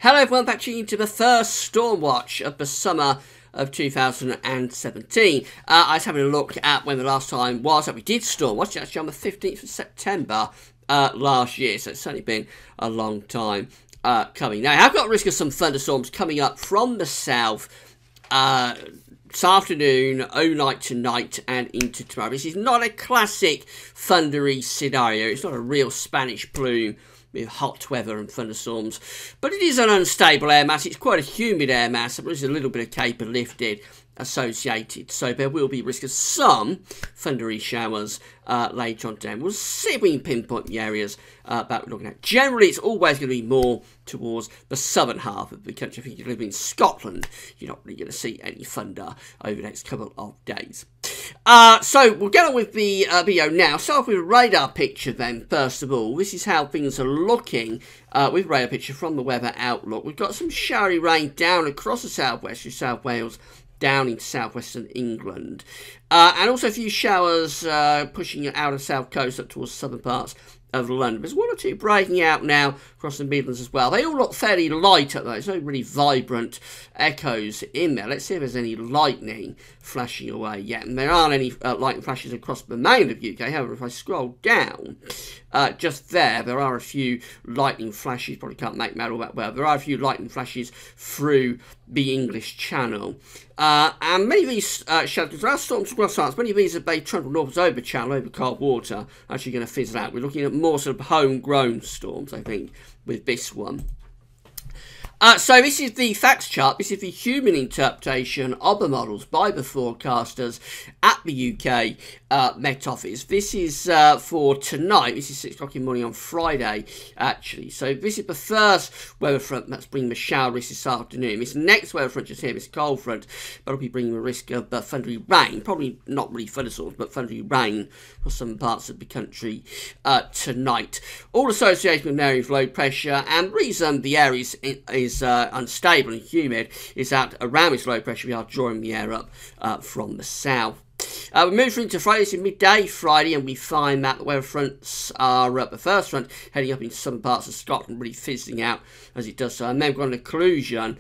Hello everyone, back tuning into the first Storm Watch of the summer of 2017. I was having a look at when the last time was that we did Storm Watch, actually on the 15th of September last year, so it's certainly been a long time coming. Now, I've got a risk of some thunderstorms coming up from the south this afternoon, overnight tonight, and into tomorrow. This is not a classic thundery scenario. It's not a real Spanish plume with hot weather and thunderstorms, but it is an unstable air mass. It's quite a humid air mass, but there's a little bit of cape and lifted associated, so there will be risk of some thundery showers later on today. We'll see if we can pinpoint the areas that we're looking at. Generally, it's always going to be more towards the southern half of the country. If you live in Scotland, you're not really going to see any thunder over the next couple of days. So we'll get on with the video now. Start off with a radar picture then, first of all. This is how things are looking with radar picture from the Weather Outlook. We've got some showery rain down across the southwest through South Wales, down into southwestern England. And also a few showers pushing out of south coast up towards southern parts of London. There's one or two breaking out now across the Midlands as well. They all look fairly light up though. There's no really vibrant echoes in there. Let's see if there's any lightning flashing away yet. And there aren't any lightning flashes across the mainland of UK. However, if I scroll down, just there are a few lightning flashes. Probably can't make them out all that well. There are a few lightning flashes through the English Channel. And many of these shadows, there are storms across France. Many of these are Bay Trundle north over Channel, over cold water, actually going to fizzle out. We're looking at more sort of homegrown storms, I think, with this one. So this is the facts chart. This is the human interpretation of the models by the forecasters at the UK Met Office. This is for tonight. This is 6 o'clock in the morning on Friday, actually. So this is the first weather front that's bringing the shower risk this afternoon. This next weather front just here, this cold front, that'll be bringing the risk of thundery rain. Probably not really thunderstorms, but thundery rain for some parts of the country tonight. All associated with an area of low pressure, and the reason the area is unstable and humid is that around this low pressure we are drawing the air up from the south. We move into Friday. It's midday Friday, and we find that the weather fronts are the first front heading up into some parts of Scotland, really fizzling out as it does so, and then we've got an occlusion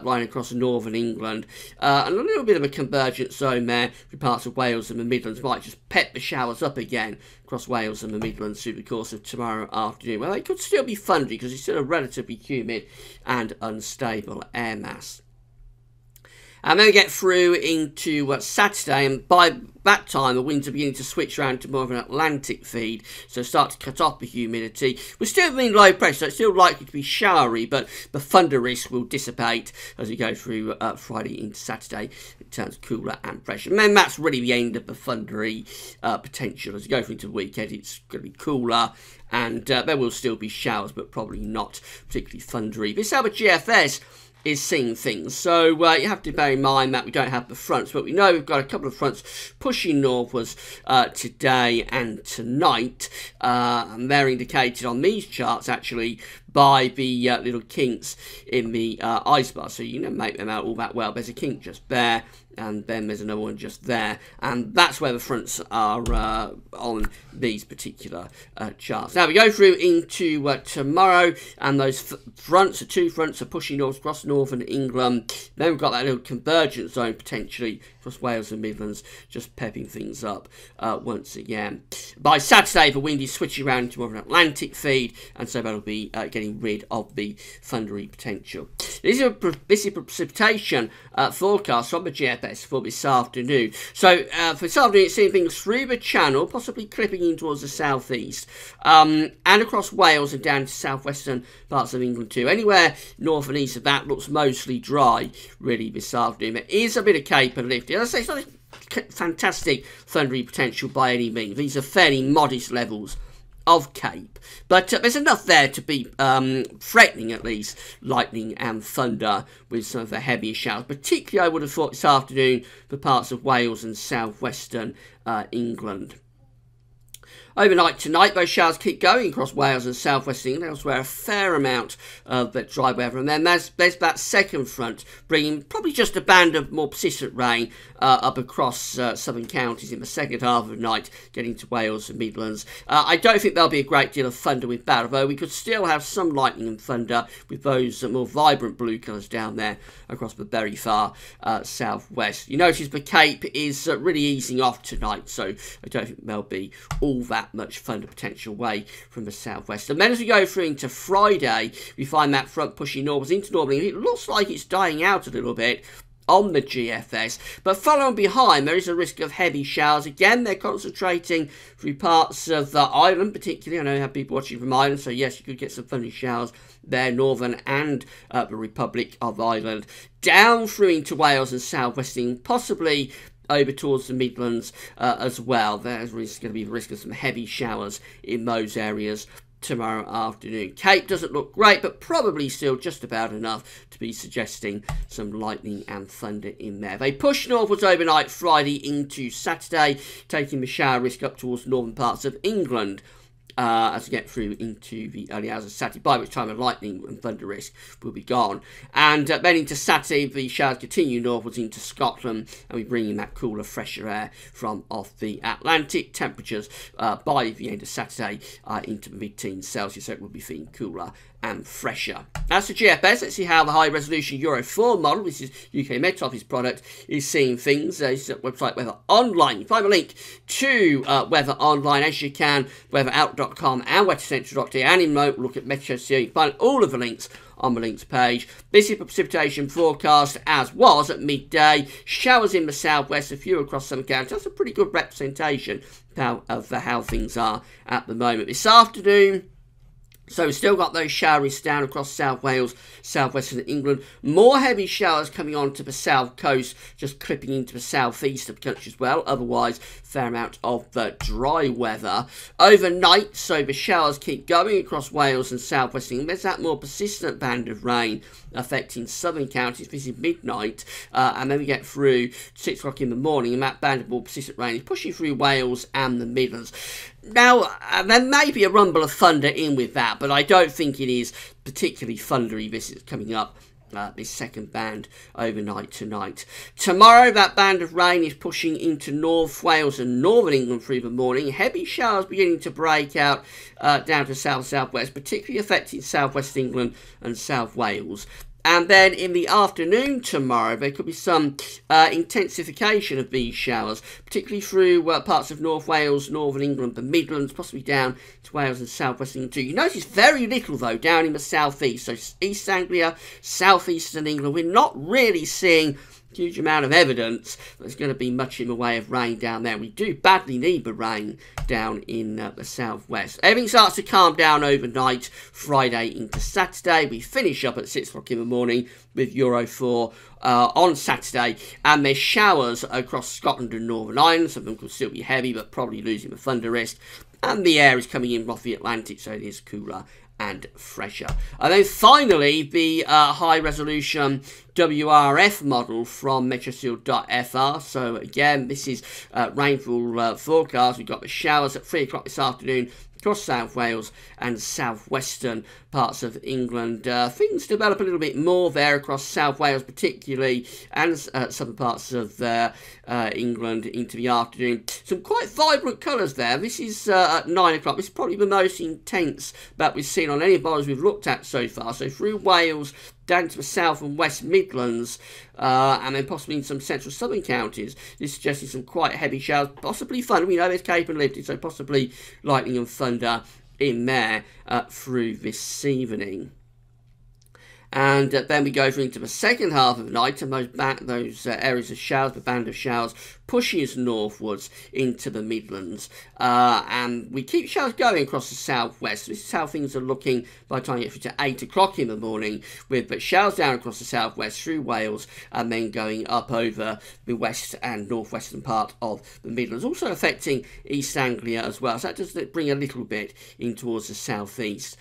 line across northern England, and a little bit of a convergence zone there for parts of Wales and the Midlands. Might just pep the showers up again across Wales and the Midlands through the course of tomorrow afternoon. Well, they could still be thundery because it's still a relatively humid and unstable air mass. And then we get through into Saturday, and by that time the winds are beginning to switch around to more of an Atlantic feed, so start to cut off the humidity. We're still in low pressure, so it's still likely to be showery, but the thunder risk will dissipate as we go through Friday into Saturday. It turns cooler and fresher. And then that's really the end of the thundery potential. As you go through into the weekend, it's going to be cooler, and there will still be showers, but probably not particularly thundery. This is how the GFS is seeing things, so you have to bear in mind that we don't have the fronts, but we know we've got a couple of fronts pushing northwards today and tonight, and they're indicated on these charts actually by the little kinks in the ice bar, so you can make them out all that well. There's a kink just there, and then there's another one just there, and that's where the fronts are on these particular charts. Now we go through into tomorrow, and those fronts, the two fronts, are pushing north across northern England. Then we've got that little convergence zone potentially across Wales and Midlands, just pepping things up once again. By Saturday, the wind is switching around into more of an Atlantic feed, and so that'll be getting rid of the thundery potential. This is precipitation forecast from the GFS for this afternoon. So for this afternoon, it's seeing things through the Channel, possibly clipping in towards the southeast, and across Wales and down to southwestern parts of England too. Anywhere north and east of that looks mostly dry, really, this afternoon. There is a bit of cape and lifting. As I say, it's not a fantastic thundery potential by any means. These are fairly modest levels of cape, but there's enough there to be threatening at least lightning and thunder with some of the heavier showers, particularly I would have thought this afternoon for parts of Wales and southwestern England. Overnight tonight, those showers keep going across Wales and southwest England. Elsewhere, a fair amount of dry weather. And then there's that second front, bringing probably just a band of more persistent rain up across southern counties in the second half of the night, getting to Wales and Midlands. I don't think there'll be a great deal of thunder with that, although we could still have some lightning and thunder with those more vibrant blue colours down there across the very far southwest. You notice the Cape is really easing off tonight, so I don't think there'll be all that much thunder potential away from the southwest. And then as we go through into Friday, we find that front pushing northwards into Northern England. It looks like it's dying out a little bit on the GFS, but following behind there is a risk of heavy showers. Again, they're concentrating through parts of Ireland particularly. I know you have people watching from Ireland, so yes, you could get some thundery showers there, Northern and the Republic of Ireland, down through into Wales and southwest England, possibly over towards the Midlands as well. There's going to be the risk of some heavy showers in those areas tomorrow afternoon. Cape doesn't look great, but probably still just about enough to be suggesting some lightning and thunder in there. They push northwards overnight Friday into Saturday, taking the shower risk up towards the northern parts of England as we get through into the early hours of Saturday, by which time the lightning and thunder risk will be gone. And then into Saturday, the showers continue northwards into Scotland, and we bring in that cooler, fresher air from off the Atlantic. Temperatures by the end of Saturday into mid-teens Celsius, so it will be feeling cooler and fresher. As for GFS, let's see how the high-resolution Euro 4 model, this is UK Met Office product, is seeing things. This is at website Weather Online. You find a link to Weather Online as you can, weatherout.com and weathercentral.de, and in remote look at Meteo. You can find all of the links on the links page. This is the precipitation forecast as was at midday. Showers in the southwest, a few across some counties. That's a pretty good representation of how things are at the moment. This afternoon, so we've still got those showers down across South Wales, southwestern England. More heavy showers coming onto the south coast, just clipping into the southeast of the country as well. Otherwise, fair amount of dry weather. Overnight, so the showers keep going across Wales and southwest England. There's that more persistent band of rain affecting southern counties. This is midnight, and then we get through 6 o'clock in the morning, and that band of more persistent rain is pushing through Wales and the Midlands. Now, there may be a rumble of thunder in with that, but I don't think it is particularly thundery. This is coming up, this second band overnight tonight. Tomorrow, that band of rain is pushing into North Wales and Northern England through the morning. Heavy showers beginning to break out down to south-southwest, particularly affecting southwest England and South Wales. And then in the afternoon tomorrow, there could be some intensification of these showers, particularly through parts of North Wales, Northern England, the Midlands, possibly down to Wales and South West England too. You notice very little, though, down in the southeast. So East Anglia, southeastern England, we're not really seeing huge amount of evidence there's going to be much in the way of rain down there. We do badly need the rain down in the southwest. Everything starts to calm down overnight, Friday into Saturday. We finish up at 6 o'clock in the morning with Euro 4 on Saturday, and there's showers across Scotland and Northern Ireland. Some of them could still be heavy, but probably losing the thunder risk. And the air is coming in off the Atlantic, so it is cooler and fresher. And then finally, the high-resolution WRF model from metroshield.fr. So again, this is rainfall forecast. We've got the showers at 3 o'clock this afternoon across South Wales and southwestern parts of England. Things develop a little bit more there across South Wales particularly, and some parts of England into the afternoon. Some quite vibrant colours there. This is at 9 o'clock. This is probably the most intense that we've seen on any models we've looked at so far. So through Wales, down to the south and west Midlands, and then possibly in some central southern counties. This is suggesting some quite heavy showers, possibly thunder. We know there's Cape and lifted, so possibly lightning and thunder in there through this evening. And then we go through into the second half of the night, and those areas of showers, the band of showers, pushes northwards into the Midlands. And we keep showers going across the southwest. This is how things are looking by the time you get through to 8 o'clock in the morning, with showers down across the southwest through Wales, and then going up over the west and northwestern part of the Midlands, also affecting East Anglia as well. So that does bring a little bit in towards the southeast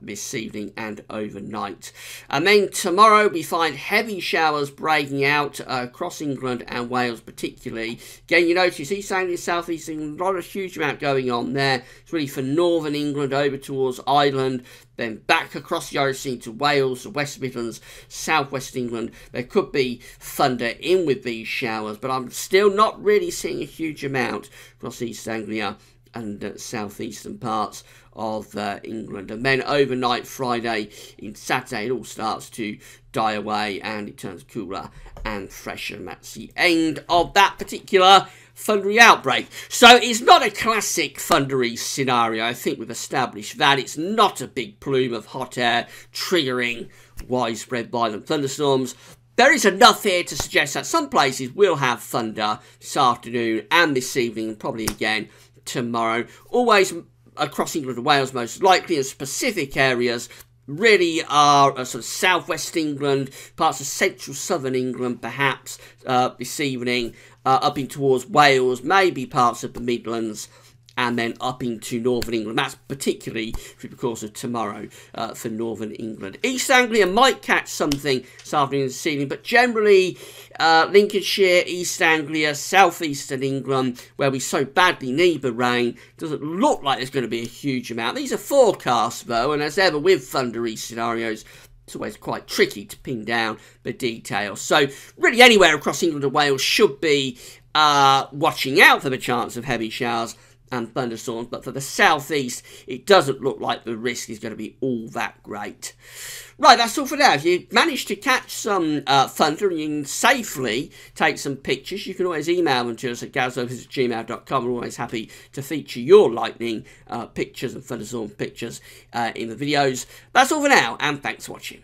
this evening and overnight. And then tomorrow we find heavy showers breaking out across England and Wales particularly. Again, you notice East Anglia, South East England, not a huge amount going on there. It's really for northern England over towards Ireland, then back across the Irish Sea to Wales, the West Midlands, southwest England. There could be thunder in with these showers, but I'm still not really seeing a huge amount across East Anglia and southeastern parts of England. And then overnight Friday in Saturday it all starts to die away and it turns cooler and fresher, and that's the end of that particular thundery outbreak. So it's not a classic thundery scenario. I think we've established that. It's not a big plume of hot air triggering widespread violent thunderstorms. There is enough here to suggest that some places will have thunder this afternoon and this evening, and probably again tomorrow. Always across England and Wales most likely, and specific areas really are sort of southwest England, parts of central southern England perhaps this evening, up in towards Wales, maybe parts of the Midlands, and then up into northern England. That's particularly through the course of tomorrow for northern England. East Anglia might catch something this afternoon and this evening, but generally Lincolnshire, East Anglia, southeastern England, where we so badly need the rain, doesn't look like there's going to be a huge amount. These are forecasts though, and as ever with thundery scenarios, it's always quite tricky to pin down the details. So really anywhere across England and Wales should be watching out for the chance of heavy showers and thunderstorms, but for the southeast it doesn't look like the risk is going to be all that great. Right, that's all for now. If you manage to catch some thunder and you can safely take some pictures, you can always email them to us at gazovers@gmail.com. We're always happy to feature your lightning pictures and thunderstorm pictures in the videos. That's all for now, and thanks for watching.